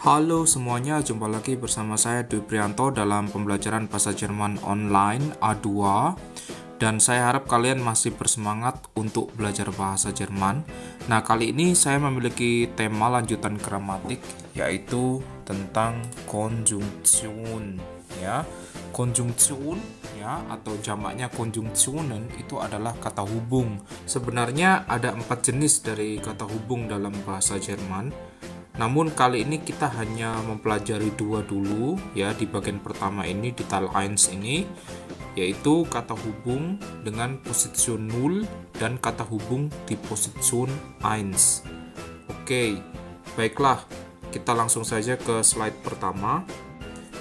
Halo semuanya, jumpa lagi bersama saya Dwi Prianto dalam pembelajaran bahasa Jerman online A2. Dan saya harap kalian masih bersemangat untuk belajar bahasa Jerman. Nah, kali ini saya memiliki tema lanjutan gramatik, yaitu tentang Konjunktion, ya. Konjunktion, ya, atau jamaknya Konjunktionen itu adalah kata hubung. Sebenarnya ada 4 jenis dari kata hubung dalam bahasa Jerman. Namun kali ini kita hanya mempelajari 2 dulu, ya, di bagian pertama ini, di Teil 1 ini, yaitu kata hubung dengan Position 0 dan kata hubung di Position 1. Oke, baiklah, kita langsung saja ke slide pertama.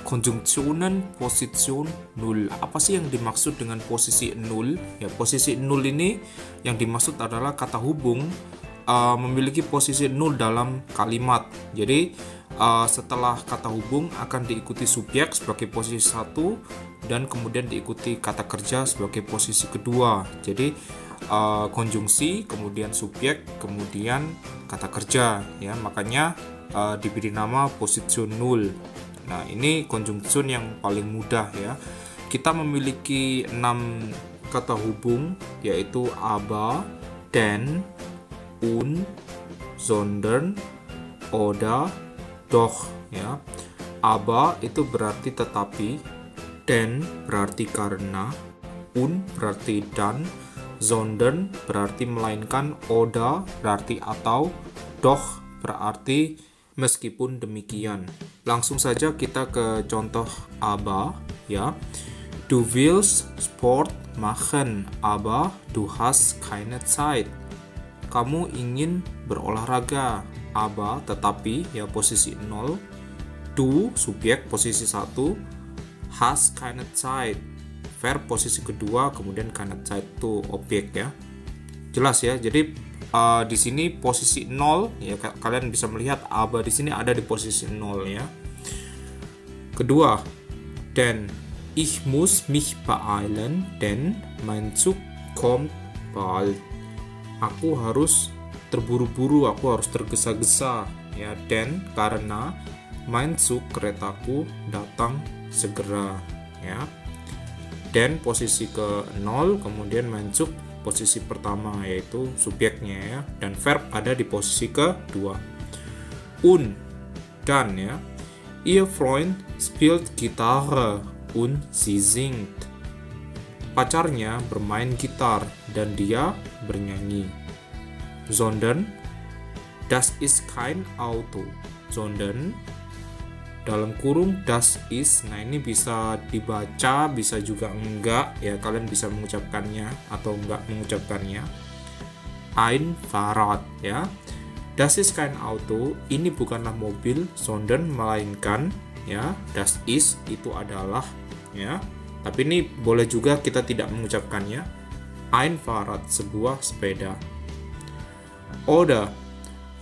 Konjunktionen Position 0. Apa sih yang dimaksud dengan posisi 0? Ya, posisi 0 ini yang dimaksud adalah kata hubung memiliki posisi 0 dalam kalimat. Jadi setelah kata hubung akan diikuti subjek sebagai posisi 1 dan kemudian diikuti kata kerja sebagai posisi kedua. Jadi konjungsi, kemudian subjek, kemudian kata kerja, ya. Makanya diberi nama position 0. Nah, ini konjungsi yang paling mudah, ya. Kita memiliki 6 kata hubung, yaitu aber, denn, und, sondern, oder, doch, ya. Aber itu berarti tetapi, denn berarti karena, und berarti dan, sondern berarti melainkan, oder berarti atau, doch berarti meskipun demikian. Langsung saja kita ke contoh aber, ya. Du willst Sport machen, aber du hast keine Zeit. Kamu ingin berolahraga, aber tetapi, ya, posisi 0. Du subjek posisi 1, hast keine Zeit verb posisi kedua, kemudian keine Zeit itu objek, ya. Jelas, ya. Jadi di sini posisi 0, ya, kalian bisa melihat aber di sini ada di posisi 0, ya. Kedua, denn ich muss mich beeilen, denn mein Zug kommt bald. Aku harus terburu-buru, aku harus tergesa-gesa, ya. Dan karena mein Zug, keretaku, datang segera, ya. Dan posisi ke 0, kemudian mein Zug posisi pertama, yaitu subjeknya, ya. Dan verb ada di posisi kedua. Und, dan, ya. Ihr Freund spielt Gitarre und sie singt. Pacarnya bermain gitar dan dia bernyanyi. Sondern, das ist kein Auto. Sondern, dalam kurung das ist, nah ini bisa dibaca, bisa juga enggak, ya, kalian bisa mengucapkannya atau enggak mengucapkannya. Ein Fahrrad, ya. Das ist kein Auto, ini bukanlah mobil, sondern melainkan, ya. Das ist itu adalah, ya. Tapi ini boleh juga kita tidak mengucapkannya. Ein Fahrrad, sebuah sepeda. Oder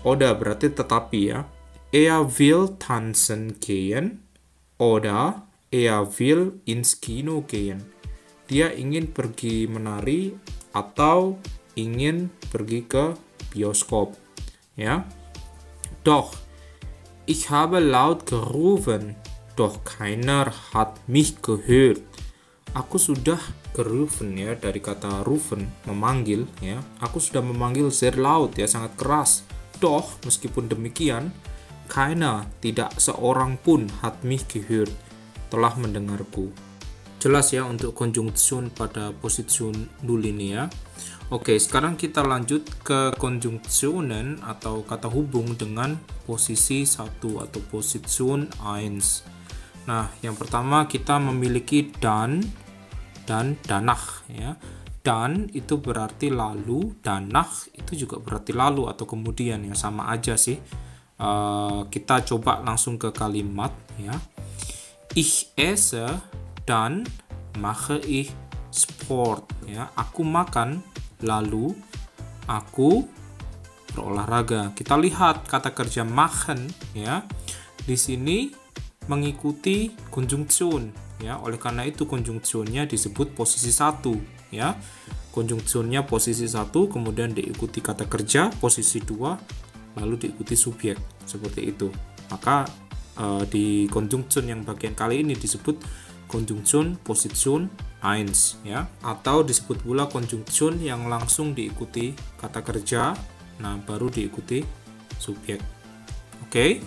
berarti tetapi, ya. Er will tanzen gehen. Oder er will ins Kino gehen. Dia ingin pergi menari atau ingin pergi ke bioskop, ya. Doch, ich habe laut gerufen, doch keiner hat mich gehört. Aku sudah gerufen, ya, dari kata rufen, memanggil, ya. Aku sudah memanggil sehr laut, ya, sangat keras. Doch, meskipun demikian, keiner, tidak seorang pun, hat mich gehört, telah mendengarku. Jelas, ya, untuk konjungsi pada position 0 ini, ya. Oke, sekarang kita lanjut ke konjungsionen atau kata hubung dengan posisi 1 atau position 1. Nah, yang pertama kita memiliki dan danach, ya. Dan itu berarti lalu, danach itu juga berarti lalu atau kemudian, ya, sama aja sih. Kita coba langsung ke kalimat, ya. Ich esse, dann mache ich Sport, ya. Aku makan, lalu aku berolahraga. Kita lihat kata kerja machen, ya. Di sini mengikuti konjungsion, ya. Oleh karena itu konjungsionnya disebut posisi 1, ya. Konjungsionnya posisi 1, kemudian diikuti kata kerja posisi 2, lalu diikuti subjek, seperti itu. Maka di Konjungsion yang bagian kali ini disebut Konjungsion Position 1 ya, atau disebut pula Konjungsion yang langsung diikuti kata kerja, nah baru diikuti subjek. Oke.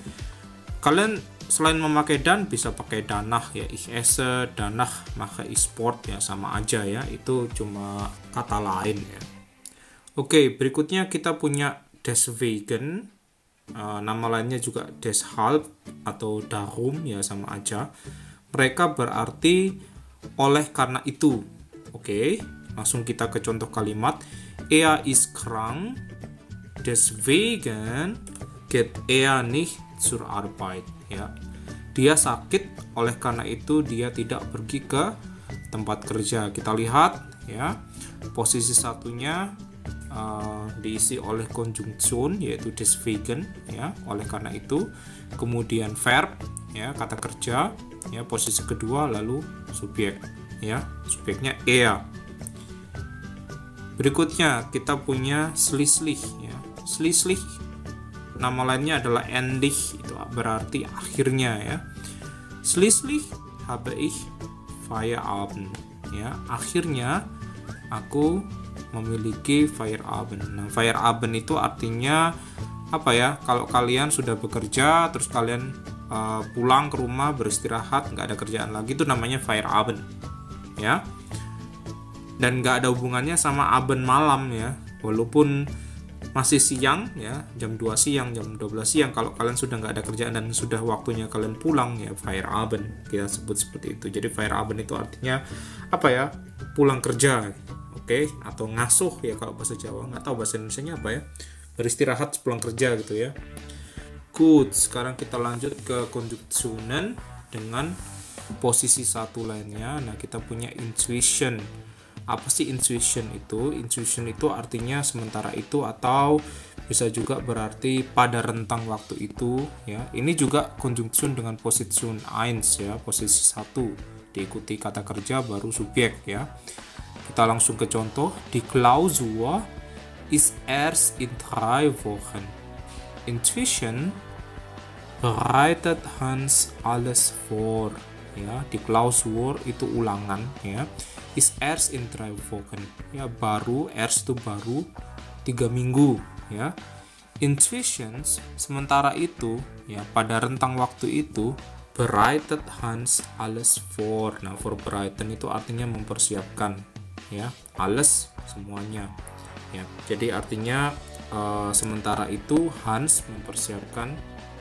Kalian selain memakai dan bisa pakai danach ya, ich esse, danach mache ich Sport ya, sama aja ya, itu cuma kata lain ya. Oke, berikutnya kita punya deswegen, nama lainnya juga deshalb atau darum ya, sama aja. Mereka berarti oleh karena itu. Oke, langsung kita ke contoh kalimat. Er ist krank, deswegen geht er nicht zur Arbeit ya. Dia sakit, oleh karena itu dia tidak pergi ke tempat kerja. Kita lihat ya, posisi satunya diisi oleh konjungsion yaitu deswegen ya, oleh karena itu, kemudian verb ya, kata kerja ya, posisi kedua, lalu subjek ya, subjeknya er. Berikutnya kita punya schließlich ya. Schließlich nama lainnya adalah endlich, itu berarti akhirnya ya. Schließlich habe ich Feierabend ya, akhirnya aku memiliki Feierabend. Nah, Feierabend itu artinya apa ya? Kalau kalian sudah bekerja terus kalian pulang ke rumah beristirahat, nggak ada kerjaan lagi, itu namanya Feierabend ya. Dan nggak ada hubungannya sama Abend malam ya, walaupun masih siang ya, jam 2 siang, jam 12 siang, kalau kalian sudah nggak ada kerjaan dan sudah waktunya kalian pulang ya, Feierabend kita sebut seperti itu. Jadi Feierabend itu artinya apa ya? Pulang kerja, oke, atau ngasuh ya kalau bahasa Jawa, nggak tahu bahasa Indonesianya apa ya, beristirahat pulang kerja gitu ya. Good, sekarang kita lanjut ke Konjungsionen dengan posisi satu lainnya. Nah, kita punya intuition. Apa sih intuition itu? Intuition itu artinya sementara itu, atau bisa juga berarti pada rentang waktu itu ya. Ini juga Konjungsion dengan Position 1 ya, posisi satu diikuti kata kerja baru subjek ya. Kita langsung ke contoh. Die Klausur ist erst in 3 Wochen. Intuition bereitet Hans alles vor ya. Die Klausur itu ulangan ya. Is erst in 3 Wochen ya, baru, erst itu baru 3 minggu ya. Intuition sementara itu ya, pada rentang waktu itu, bereitet Hans alles vor. Nah, vorbereiten itu artinya mempersiapkan ya, alles semuanya ya. Jadi artinya sementara itu Hans mempersiapkan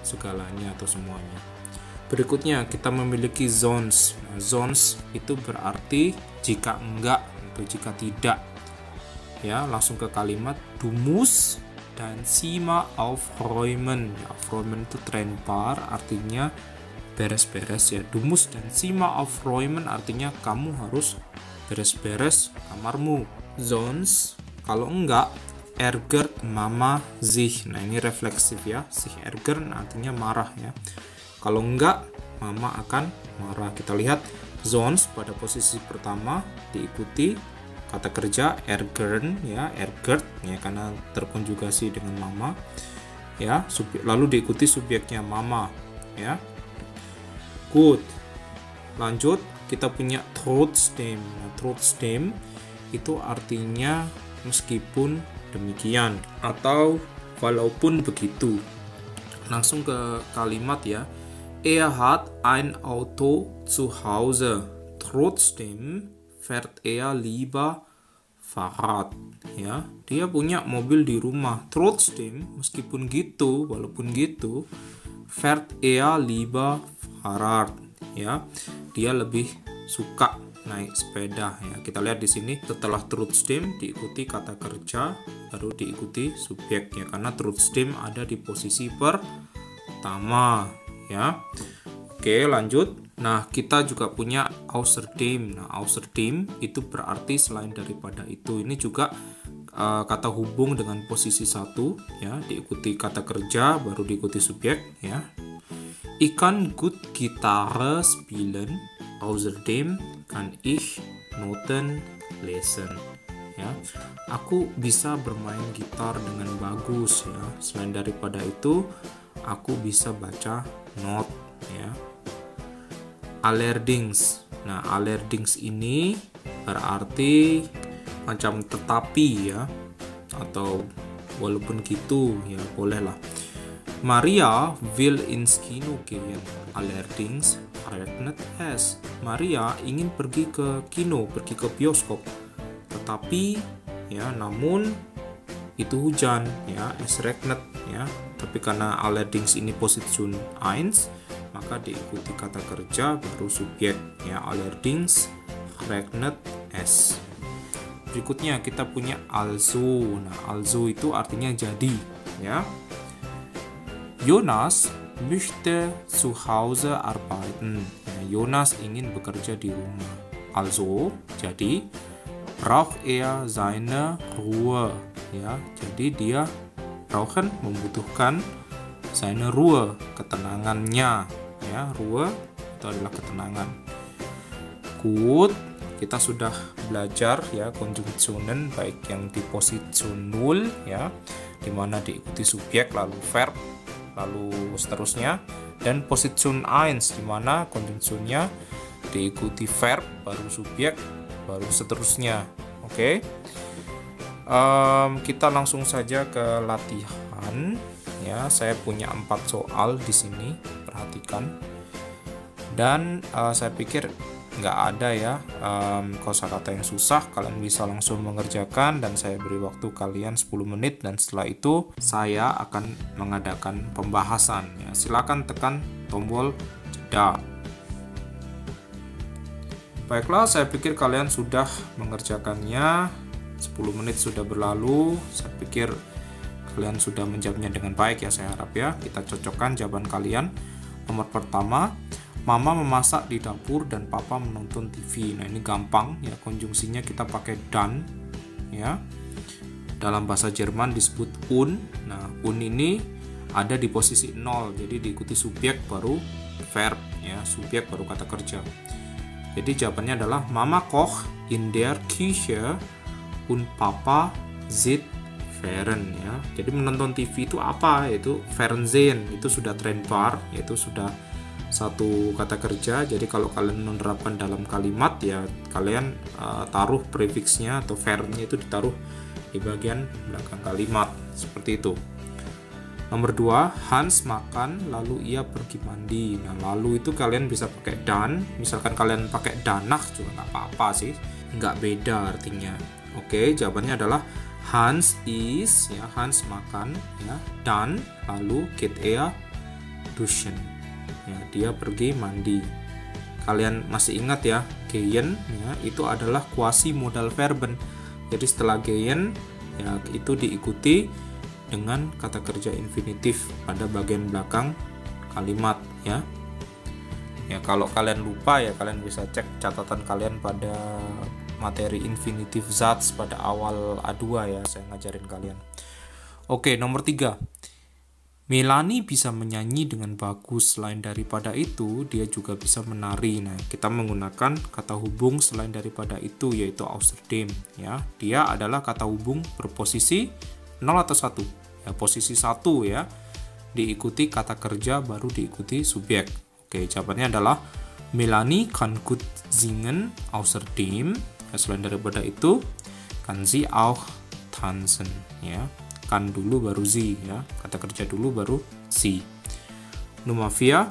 segalanya atau semuanya. Berikutnya kita memiliki sonst. Nah, sonst itu berarti jika enggak atau jika tidak ya. Langsung ke kalimat, du musst dein Zimmer aufräumen ya, aufräumen itu trennbar, artinya beres-beres ya. Du musst dein Zimmer aufräumen artinya kamu harus beres-beres kamarmu. Sonst kalau enggak, ärgert Mama sich. Nah, ini refleksif ya, sich ärgern artinya marah ya. Kalau enggak, Mama akan marah. Kita lihat sonst pada posisi pertama diikuti kata kerja ärgern ya, ärgert ya, karena terkonjugasi dengan mama ya, lalu diikuti subjeknya mama ya. Good, lanjut kita punya trotzdem. Nah, trotzdem itu artinya meskipun demikian atau walaupun begitu. Langsung ke kalimat ya. Er hat ein Auto zu Hause. Trotzdem fährt er lieber Fahrrad. Ya, dia punya mobil di rumah. Trotzdem, meskipun gitu, walaupun gitu, fährt er lieber Fahrrad. Ya, dia lebih suka naik sepeda ya. Kita lihat di sini setelah trotzdem diikuti kata kerja baru diikuti subjek ya, karena trotzdem ada di posisi pertama ya. Oke, lanjut. Nah, kita juga punya außerdem. Nah, außerdem itu berarti selain daripada itu. Ini juga kata hubung dengan posisi satu ya, diikuti kata kerja baru diikuti subjek ya. Ich kann gut Gitarre spielen. Außerdem kann ich Noten lesen. Ya, aku bisa bermain gitar dengan bagus ya. Selain daripada itu, aku bisa baca not ya. Allerdings. Nah, allerdings ini berarti macam tetapi ya, atau walaupun gitu ya, bolehlah. Maria will ins Kino gehen. Allerdings regnet es. Maria ingin pergi ke kino, pergi ke bioskop. Tetapi ya, namun itu hujan ya, es regnet ya. Tapi karena allerdings ini Position 1, maka diikuti kata kerja baru subjek ya, allerdings regnet es. Berikutnya kita punya also. Nah, also itu artinya jadi ya. Jonas möchte zu Hause arbeiten. Nah, Jonas ingin bekerja di rumah. Also, jadi braucht er seine Ruhe ya. Jadi dia brauchen membutuhkan seine Ruhe, ketenangannya ya. Ruhe itu adalah ketenangan. Gut, kita sudah belajar ya Konjunktionen, baik yang di Position 0 ya, dimana diikuti subjek lalu verb lalu seterusnya, dan Position 1 dimana konjungsinya diikuti verb baru subjek baru seterusnya. Oke. Kita langsung saja ke latihan ya. Saya punya 4 soal di sini, perhatikan. Dan saya pikir nggak ada ya kosakata yang susah, kalian bisa langsung mengerjakan, dan saya beri waktu kalian 10 menit, dan setelah itu saya akan mengadakan pembahasan ya. Silakan tekan tombol jeda. Baiklah, saya pikir kalian sudah mengerjakannya. 10 menit sudah berlalu, saya pikir kalian sudah menjawabnya dengan baik ya, saya harap ya. Kita cocokkan jawaban kalian. Nomor pertama, Mama memasak di dapur dan Papa menonton TV. Nah, ini gampang ya, konjungsinya kita pakai dan ya. Dalam bahasa Jerman disebut un. Nah, un ini ada di posisi 0, jadi diikuti subjek baru verb ya, subjek baru kata kerja. Jadi jawabannya adalah Mama kocht in der Küche und Papa sieht Fern ya. Jadi menonton TV itu apa? Yaitu Fernsehen, itu sudah trennbar, yaitu sudah satu kata kerja. Jadi kalau kalian menerapkan dalam kalimat ya, kalian taruh prefiksnya atau verb-nya itu ditaruh di bagian belakang kalimat, seperti itu. Nomor 2, Hans makan lalu ia pergi mandi. Nah, lalu itu kalian bisa pakai dan. Misalkan kalian pakai danach juga nggak apa-apa sih, nggak beda artinya. Oke, jawabannya adalah Hans is ya, Hans makan ya, dan lalu geht er duschen ya, dia pergi mandi. Kalian masih ingat ya, gehen ya, itu adalah quasi modal verben. Jadi setelah gehen ya, itu diikuti dengan kata kerja infinitif pada bagian belakang kalimat ya. Ya, kalau kalian lupa ya, kalian bisa cek catatan kalian pada materi infinitive Satz pada awal A2 ya, saya ngajarin kalian. Oke, nomor 3. Melanie bisa menyanyi dengan bagus. Selain daripada itu, dia juga bisa menari. Nah, kita menggunakan kata hubung selain daripada itu, yaitu außerdem ya. Dia adalah kata hubung berposisi 0 atau 1. Ya, posisi 1 ya. Diikuti kata kerja baru diikuti subjek. Oke, jawabannya adalah Melanie kann gut singen, außerdem ya, selain daripada itu kann sie auch tanzen ya. Kan dulu baru sie ya, kata kerja dulu baru sie. Nomor 4,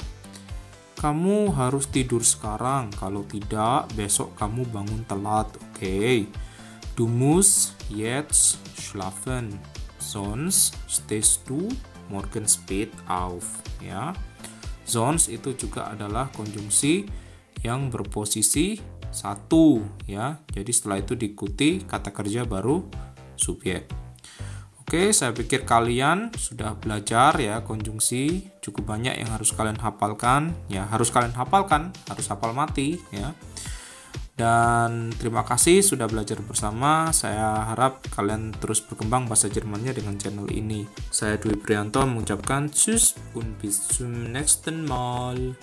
kamu harus tidur sekarang, kalau tidak besok kamu bangun telat. Oke. Du musst jetzt schlafen, sonst stehst du morgen spät auf ya. Sonst itu juga adalah konjungsi yang berposisi 1 ya. Jadi setelah itu diikuti kata kerja baru subjek. Oke, saya pikir kalian sudah belajar ya konjungsi, cukup banyak yang harus kalian hafalkan. Ya, harus kalian hafalkan, harus hafal mati ya. Dan terima kasih sudah belajar bersama. Saya harap kalian terus berkembang bahasa Jermannya dengan channel ini. Saya Dwi Prianto mengucapkan Tschüss und bis zum nächsten Mal.